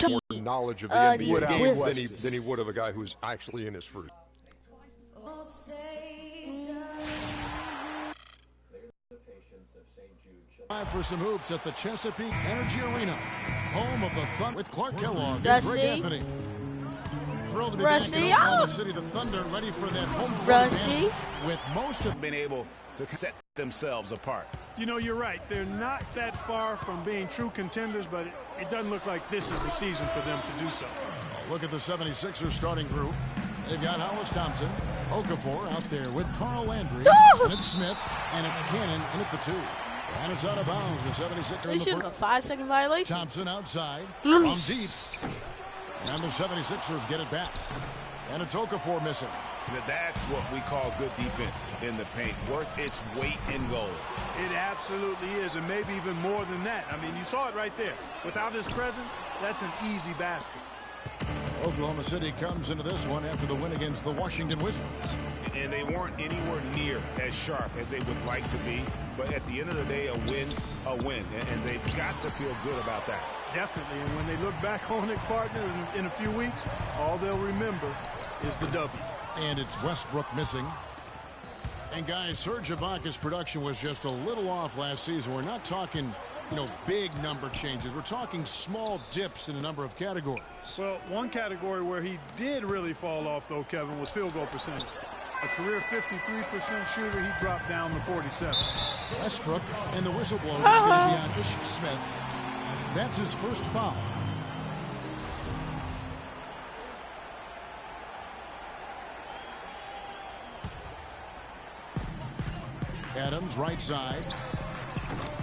more knowledge of the NBA game than he would of a guy who's actually in his first. Time for some hoops at the Chesapeake Energy Arena, home of the Thunder with Clark Kellogg and Rusty. Greg Anthony. Thrilled to be Rusty. back in Oklahoma City, the Thunder ready for that home court Rusty. advantage with most of been able to set themselves apart. You know, you're right. They're not that far from being true contenders, but it doesn't look like this is the season for them to do so. Look at the 76ers starting group. They've got Hollis Thompson, Okafor out there with Carl Landry, and it's Smith, and it's Cannon in at the 2. And it's out of bounds. The 76ers They in the should first. a 5-second violation. Thompson outside from deep. And the 76ers get it back. And it's Okafor missing. That's what we call good defense in the paint, worth its weight in gold. It absolutely is, and maybe even more than that. I mean, you saw it right there. Without his presence, that's an easy basket. Oklahoma City comes into this one after the win against the Washington Wizards. And they weren't anywhere near as sharp as they would like to be. But at the end of the day, a win's a win. And they've got to feel good about that. Definitely, and when they look back on it, partner, in a few weeks, all they'll remember is the W. And it's Westbrook missing. And guys, Serge Ibaka's production was just a little off last season. We're not talking, big number changes. We're talking small dips in a number of categories. Well, one category where he did really fall off, though, Kevin, was field goal percentage. A career 53% shooter, he dropped down to 47. Westbrook and the whistleblower is going to be on Ish Smith. That's his first foul. Adams right side.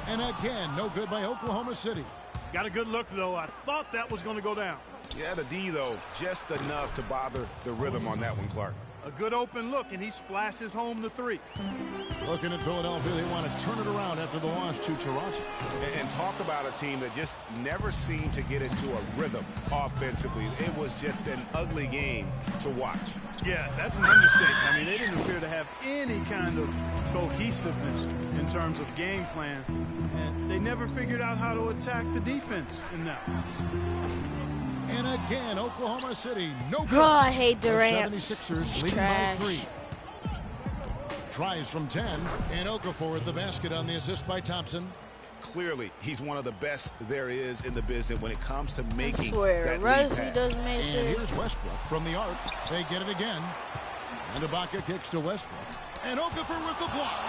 And again, no good by Oklahoma City. Got a good look, though. I thought that was going to go down. Yeah, the D, though, just enough to bother the rhythm on that one, Clark. A good open look, and he splashes home the 3. Looking at Philadelphia, they want to turn it around after the loss to Toronto. And talk about a team that just never seemed to get into a rhythm offensively. It was just an ugly game to watch. Yeah, that's an understatement. I mean, they didn't appear to have any kind of cohesiveness in terms of game plan. And they never figured out how to attack the defense in that one. And again, Oklahoma City, no good. Oh, I hate Durant. The 76ers leading Trash. by 3. Tries from 10, and Okafor at the basket on the assist by Thompson. Clearly, he's one of the best there is in the business when it comes to making I swear, that lead Rusty pass. doesn't make And it. here's Westbrook from the arc. They get it again. And Ibaka kicks to Westbrook. And Okafor with the block.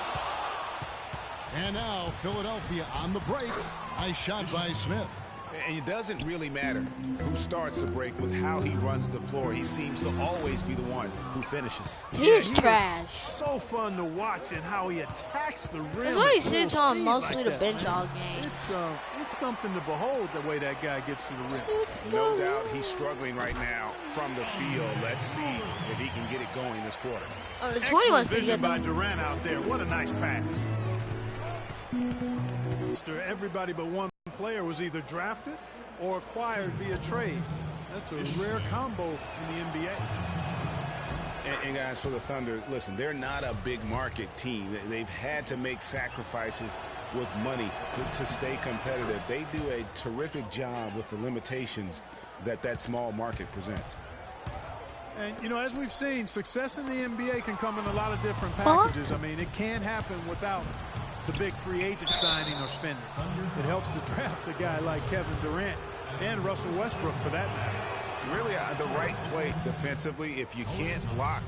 And now Philadelphia on the break. Nice shot by Smith. And it doesn't really matter who starts the break with how he runs the floor. He seems to always be the one who finishes. He's trash. So fun to watch and how he attacks the rim. That's why he at full sits on speed mostly like the that, bench man. all game. It's something to behold the way that guy gets to the rim. No doubt he's struggling right now from the field. Let's see if he can get it going this quarter. Oh, the Excellent 21's pretty vision good, by though. Durant out there. What a nice pass. Everybody but one player was either drafted or acquired via trade. That's a rare combo in the NBA. And guys, for the Thunder, listen, they're not a big market team. They've had to make sacrifices with money to stay competitive. They do a terrific job with the limitations that small market presents. And, as we've seen, success in the NBA can come in a lot of different packages. I mean, it can't happen without the big free agent signing or spending. It helps to draft a guy like Kevin Durant and Russell Westbrook for that matter. Really, the right play defensively. If you can't block,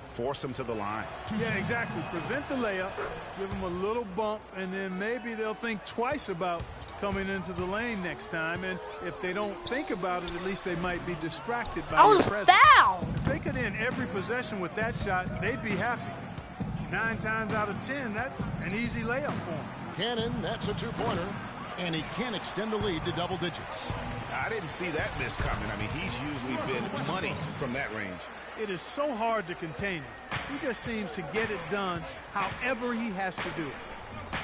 force them to the line. Yeah, exactly. Prevent the layup, give them a little bump, and then maybe they'll think twice about coming into the lane next time. And if they don't think about it, at least they might be distracted by I your was presence. fouled. If they could end every possession with that shot, they'd be happy. 9 times out of 10, that's an easy layup for them. Cannon, that's a 2-pointer. And he can extend the lead to double digits. I didn't see that miss coming. I mean, he's usually been money from that range. It is so hard to contain him. He just seems to get it done however he has to do it.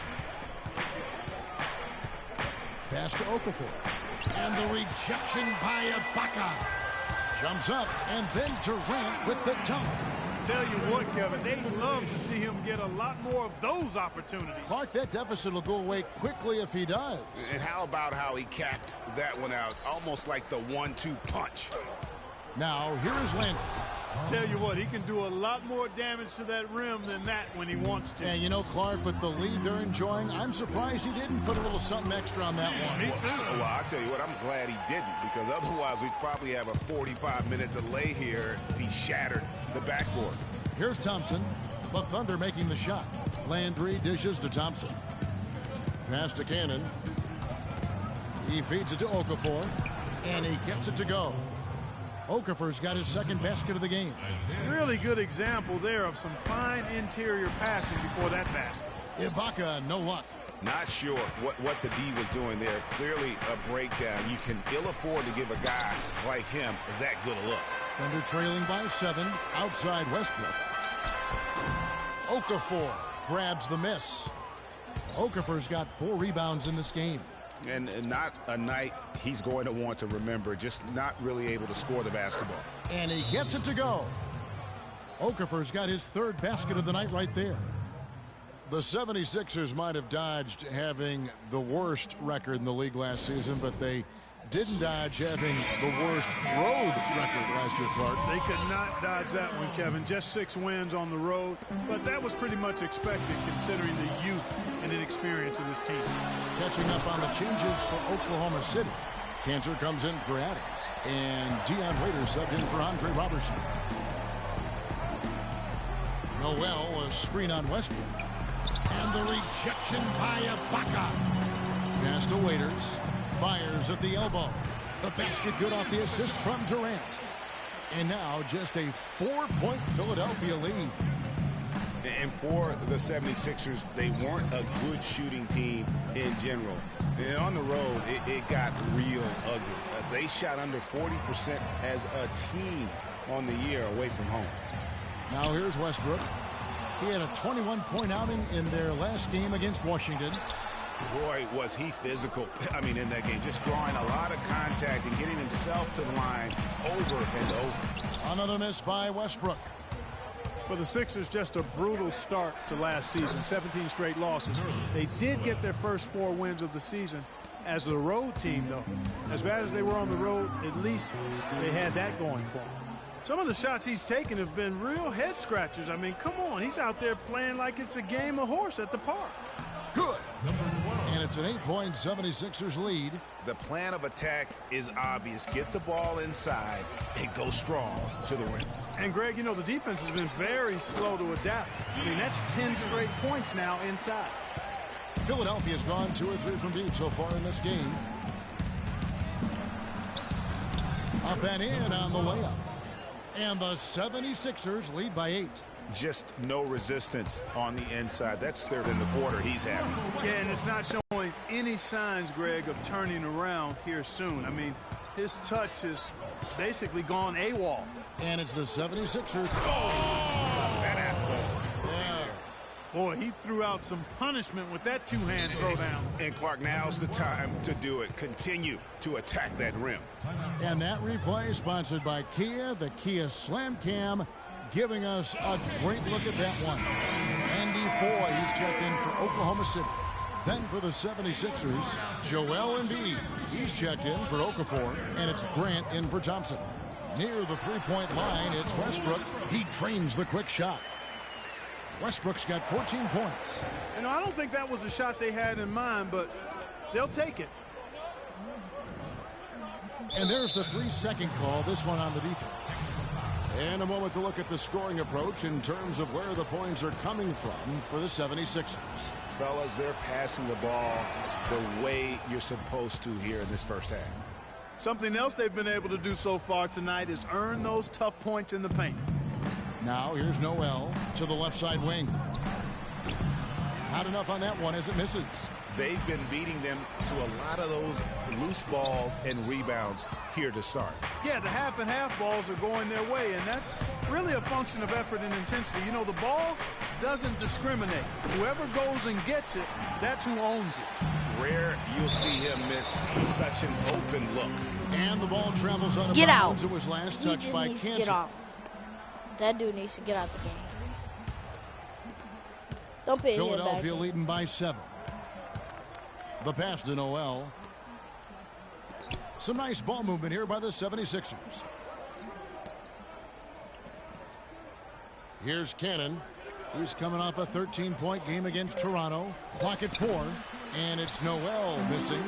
Pass to Okafor. And the rejection by Ibaka. Jumps up, and then Durant with the dunk. Tell you what, Kevin, they'd love to see him get a lot more of those opportunities. Clark, that deficit will go away quickly if he does. And how about how he capped that one out, almost like the 1-2 punch. Now, here is Landry. Tell you what, he can do a lot more damage to that rim than that when he wants to. And you know, Clark, with the lead they're enjoying, I'm surprised he didn't put a little something extra on that one. Me too. Well, I'll tell you what, I'm glad he didn't, because otherwise we'd probably have a 45-minute delay here if he shattered the backboard. Here's Thompson. The Thunder making the shot. Landry dishes to Thompson. Pass to Cannon. He feeds it to Okafor, and he gets it to go. Okafor's got his second basket of the game. Really good example there of some fine interior passing before that basket. Ibaka, no luck. Not sure what the D was doing there. Clearly a breakdown. You can ill afford to give a guy like him that good a look. Thunder trailing by 7 outside Westbrook. Okafor grabs the miss. Okafor's got 4 rebounds in this game. And not a night he's going to want to remember, just not really able to score the basketball. And he gets it to go. Okafor's got his 3rd basket of the night right there. The 76ers might have dodged having the worst record in the league last season, but they didn't dodge having the worst road record last year, Clark. They could not dodge that one, Kevin. Just 6 wins on the road, but that was pretty much expected considering the youth and inexperience of this team. Catching up on the changes for Oklahoma City. Cantor comes in for Adams, and Dion Waiters subbed in for Andre Robertson. Noel, a screen on Westbrook. And the rejection by Ibaka. Pass to Waiters. Fires at the elbow. The basket good off the assist from Durant. And now just a 4-point Philadelphia lead. And for the 76ers, they weren't a good shooting team in general. And on the road, it got real ugly. They shot under 40% as a team on the year away from home. Now here's Westbrook. He had a 21-point outing in their last game against Washington. Boy, was he physical, in that game. Just drawing a lot of contact and getting himself to the line over and over. Another miss by Westbrook. For the Sixers, just a brutal start to last season. 17 straight losses. They did get their first 4 wins of the season as a road team, though. As bad as they were on the road, at least they had that going for them. Some of the shots he's taken have been real head scratchers. Come on. He's out there playing like it's a game of horse at the park. Good. And it's an 8-point 76ers lead. The plan of attack is obvious. Get the ball inside and go strong to the rim. And, Greg, the defense has been very slow to adapt. That's 10 straight points now inside. Philadelphia's gone 2 or 3 from deep so far in this game. Up and in on the layup. And the 76ers lead by 8. Just no resistance on the inside. That's 3rd in the quarter. He's happy. Yeah, and it's not showing any signs, Greg, of turning around here soon. His touch has basically gone AWOL. And it's the 76ers. That apple. Yeah. Boy, he threw out some punishment with that 2-hand throwdown. And Clark, now's the time to do it. Continue to attack that rim. And that replay sponsored by Kia, the Kia Slam Cam, giving us a great look at that one. Andy Foy, he's checked in for Oklahoma City. Then for the 76ers, Joel Embiid. He's checked in for Okafor, and it's Grant in for Thompson. Near the 3-point line, it's Westbrook. He trains the quick shot. Westbrook's got 14 points. I don't think that was the shot they had in mind, but they'll take it. And there's the 3-second call, this one on the defense. And a moment to look at the scoring approach in terms of where the points are coming from for the 76ers. Fellas, they're passing the ball the way you're supposed to here in this first half. Something else they've been able to do so far tonight is earn those tough points in the paint. Now here's Noel to the left side wing. Not enough on that one as it misses. They've been beating them to a lot of those loose balls and rebounds here to start. Yeah, the half and half balls are going their way, and that's really a function of effort and intensity. The ball doesn't discriminate. Whoever goes and gets it, that's who owns it. Rare you'll see him miss such an open look. And the ball travels out of Get bounds. out. It was last He touched just by needs to Cantor. get off. That dude needs to get out the game. Don't put him back. Philadelphia leading by 7. The pass to Noel. Some nice ball movement here by the 76ers. Here's Cannon. He's coming off a 13-point game against Toronto. Clock at 4. And it's Noel missing.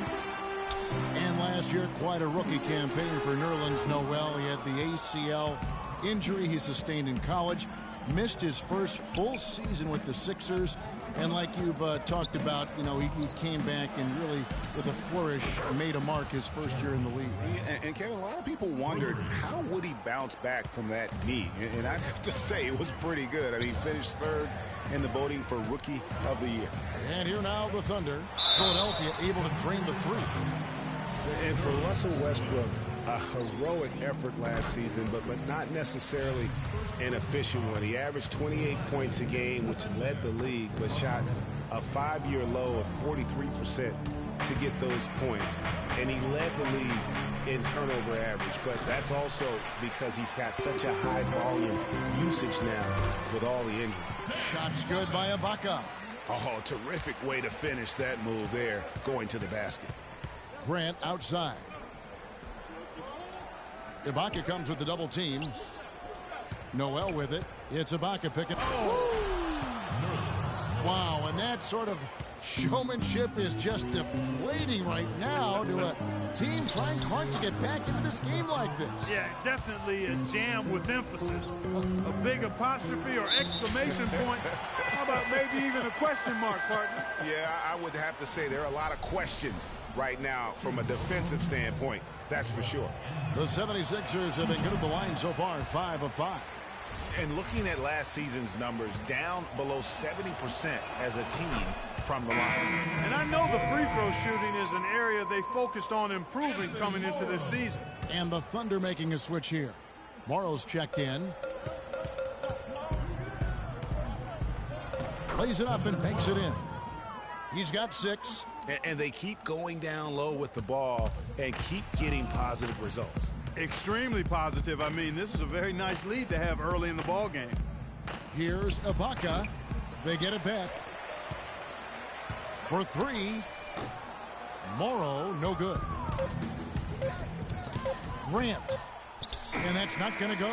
And last year, quite a rookie campaign for Nerlens Noel. He had the ACL injury he sustained in college. Missed his first full season with the Sixers. And like you've talked about, you know, he came back and really, with a flourish, made a mark his first year in the league. And Kevin, a lot of people wondered, how would he bounce back from that knee? And I have to say, it was pretty good. I mean, he finished 3rd in the voting for Rookie of the Year. And here now the Thunder. Philadelphia able to drain the 3. And for Russell Westbrook, a heroic effort last season, but not necessarily an efficient one. He averaged 28 points a game, which led the league, but shot a 5-year low of 43% to get those points. And he led the league in turnover average, but that's also because he's got such a high volume usage now with all the injuries. Shots good by Ibaka. Oh, terrific way to finish that move there, going to the basket. Grant outside. Ibaka comes with the double team. Noel with it. It's Ibaka picking. Wow, and that sort of showmanship is just deflating right now to a team trying hard to get back into this game like this. Yeah, definitely a jam with emphasis. A big apostrophe or exclamation point. How about maybe even a question mark, partner? Yeah, I would have to say there are a lot of questions right now from a defensive standpoint. That's for sure. The 76ers have been good at the line so far, 5 of 5. And looking at last season's numbers, down below 70% as a team from the line. And I know the free throw shooting is an area they focused on improving coming into this season. And the Thunder making a switch here. Morrow's checked in. Plays it up and banks it in. He's got 6. And they keep going down low with the ball and keep getting positive results. Extremely positive. I mean, this is a very nice lead to have early in the ball game. Here's Ibaka. They get it back. For 3. Morrow, no good. Grant. And that's not going to go.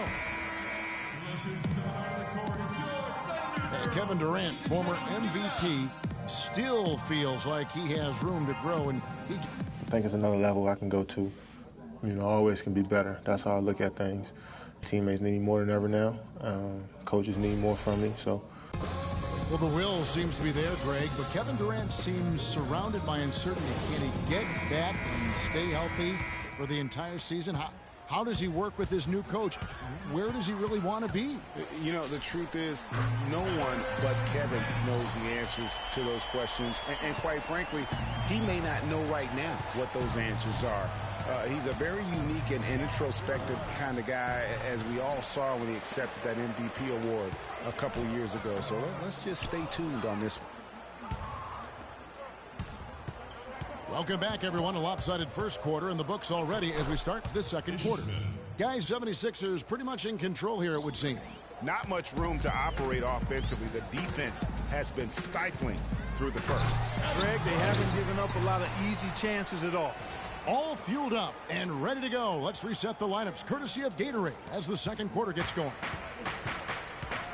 And Kevin Durant, former MVP, still feels like he has room to grow. And I think it's another level I can go to. You know, always can be better. That's how I look at things. Teammates need me more than ever now. Coaches need more from me, so. Well, the will seems to be there, Greg, but Kevin Durant seems surrounded by uncertainty. Can he get back and stay healthy for the entire season? How does he work with his new coach? Where does he really want to be? You know, the truth is, no one but Kevin knows the answers to those questions. And quite frankly, he may not know right now what those answers are. He's a very unique and introspective kind of guy, as we all saw when he accepted that MVP award a couple years ago. So let's just stay tuned on this one. Welcome back, everyone. A lopsided first quarter in the books already as we start this second quarter. Guys, 76ers pretty much in control here, it would seem. Not much room to operate offensively. The defense has been stifling through the first. Greg, they haven't given up a lot of easy chances at all. All fueled up and ready to go. Let's reset the lineups courtesy of Gatorade as the second quarter gets going.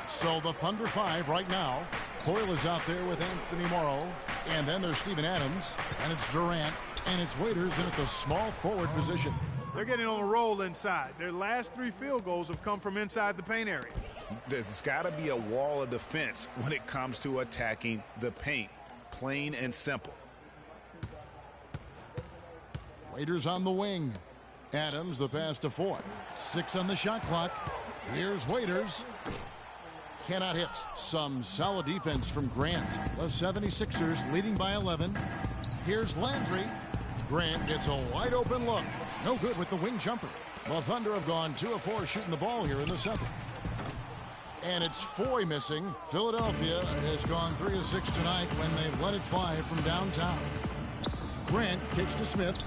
So the Thunder 5 right now. Coyle is out there with Anthony Morrow. And then there's Steven Adams. And it's Durant. And it's Waiters in at the small forward position. They're getting on a roll inside. Their last 3 field goals have come from inside the paint area. There's got to be a wall of defense when it comes to attacking the paint. Plain and simple. Waiters on the wing. Adams, the pass to Foy. 6 on the shot clock. Here's Waiters. Cannot hit. Some solid defense from Grant. The 76ers leading by 11. Here's Landry. Grant gets a wide open look. No good with the wing jumper. The Thunder have gone 2 of 4 shooting the ball here in the second. And it's Foy missing. Philadelphia has gone 3 of 6 tonight when they've let it fly from downtown. Grant kicks to Smith.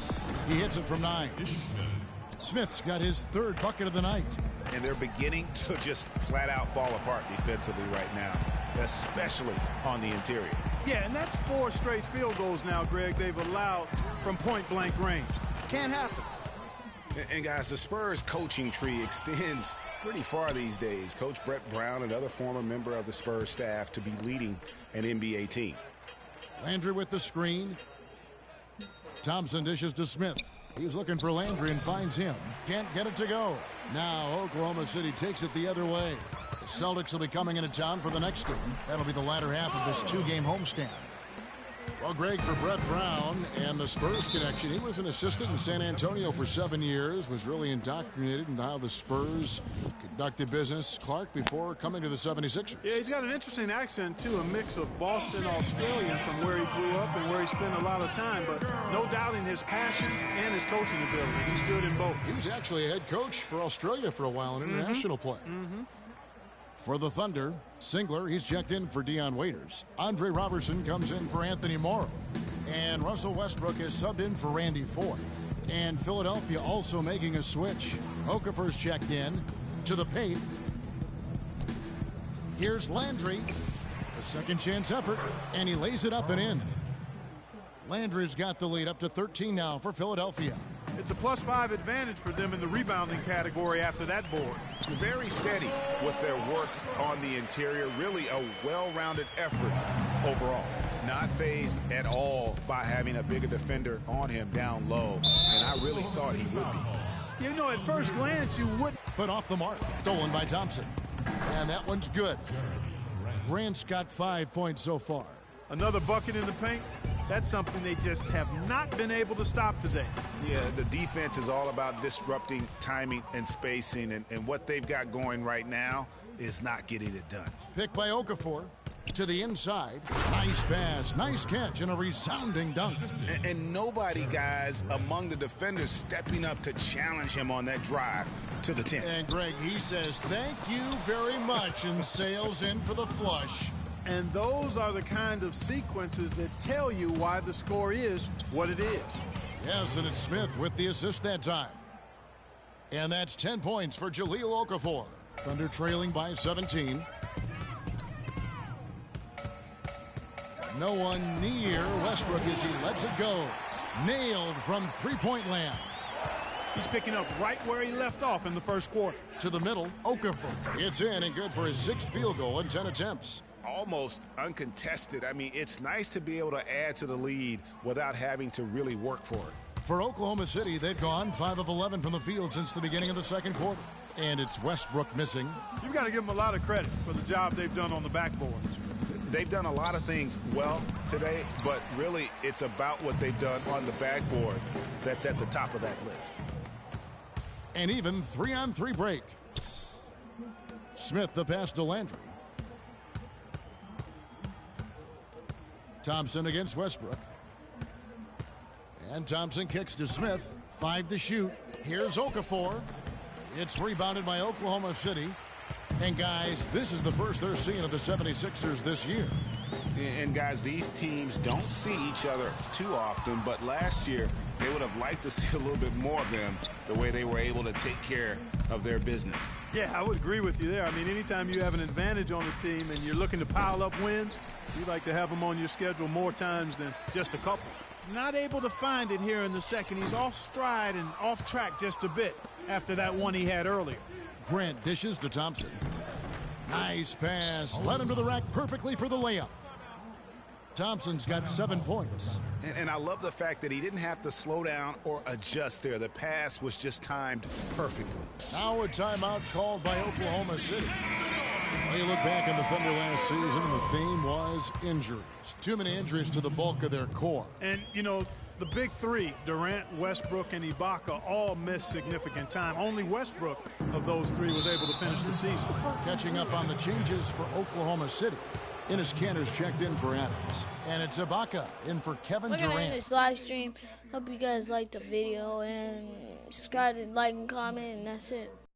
He hits it from 9. Smith's got his third bucket of the night. And they're beginning to just flat out fall apart defensively right now, especially on the interior. Yeah, and that's 4 straight field goals now, Greg, they've allowed from point-blank range. Can't happen. And guys, the Spurs coaching tree extends pretty far these days. Coach Brett Brown, another former member of the Spurs staff, to be leading an NBA team. Landry with the screen. Thompson dishes to Smith. He's looking for Landry and finds him. Can't get it to go. Now Oklahoma City takes it the other way. The Celtics will be coming into town for the next game. That'll be the latter half of this 2-game homestand. Well, Greg, for Brett Brown and the Spurs connection, he was an assistant in San Antonio for 7 years, was really indoctrinated into how the Spurs conducted business, Clark, before coming to the 76ers. Yeah, he's got an interesting accent, too, a mix of Boston, Australian from where he grew up and where he spent a lot of time, but no doubting his passion and his coaching ability. He's good in both. He was actually a head coach for Australia for a while in international play. For the Thunder, Singler, he's checked in for Dion Waiters. Andre Robertson comes in for Anthony Morrow. And Russell Westbrook is subbed in for Randy Foye. And Philadelphia also making a switch. Okafor's checked in to the paint. Here's Landry. A second chance effort, and he lays it up and in. Landry's got the lead up to 13 now for Philadelphia. It's a +5 advantage for them in the rebounding category after that board. Very steady with their work on the interior. Really a well-rounded effort overall. Not fazed at all by having a bigger defender on him down low. And I really thought he would be. You know, at first glance, you would. But off the mark. Stolen by Thompson. And that one's good. Grant's got 5 points so far. Another bucket in the paint. That's something they just have not been able to stop today. Yeah, the defense is all about disrupting timing and spacing, and what they've got going right now is not getting it done. Pick by Okafor to the inside. Nice pass, nice catch, and a resounding dunk. And nobody, guys, among the defenders stepping up to challenge him on that drive to the 10. And Greg, he says thank you very much and sails in for the flush. And those are the kind of sequences that tell you why the score is what it is. Yes, and it's Smith with the assist that time. And that's 10 points for Jahlil Okafor. Thunder trailing by 17. No one near Westbrook as he lets it go. Nailed from three-point land. He's picking up right where he left off in the first quarter. To the middle, Okafor. It's in and good for his 6th field goal in 10 attempts. Almost uncontested. I mean, it's nice to be able to add to the lead without having to really work for it. For Oklahoma City, they've gone 5 of 11 from the field since the beginning of the second quarter. And it's Westbrook missing. You've got to give them a lot of credit for the job they've done on the backboards. They've done a lot of things well today, but really it's about what they've done on the backboard that's at the top of that list. And even 3-on-3 break. Smith the pass to Landry. Thompson against Westbrook. And Thompson kicks to Smith. 5 to shoot. Here's Okafor. It's rebounded by Oklahoma City. And guys, this is the first they're seeing of the 76ers this year. And guys, these teams don't see each other too often, but last year they would have liked to see a little bit more of them, the way they were able to take care of their business. Yeah, I would agree with you there. I mean, anytime you have an advantage on the team and you're looking to pile up wins, you like to have them on your schedule more times than just a couple. Not able to find it here in the second. He's off stride and off track just a bit after that one he had earlier. Grant dishes to Thompson. Nice pass. Led him to the rack perfectly for the layup. Thompson's got 7 points. And I love the fact that he didn't have to slow down or adjust there. The pass was just timed perfectly. Now a timeout called by Oklahoma City. Well, you look back in the Thunder last season, and the theme was injuries. Too many injuries to the bulk of their core. And, you know, the big three, Durant, Westbrook, and Ibaka, all missed significant time. Only Westbrook of those three was able to finish the season. Catching up on the changes for Oklahoma City. Enes Kanter's checked in for Adams. And it's Ibaka in for Kevin We're gonna Durant. end this live stream. Hope you guys liked the video and subscribe, like, and comment, and that's it.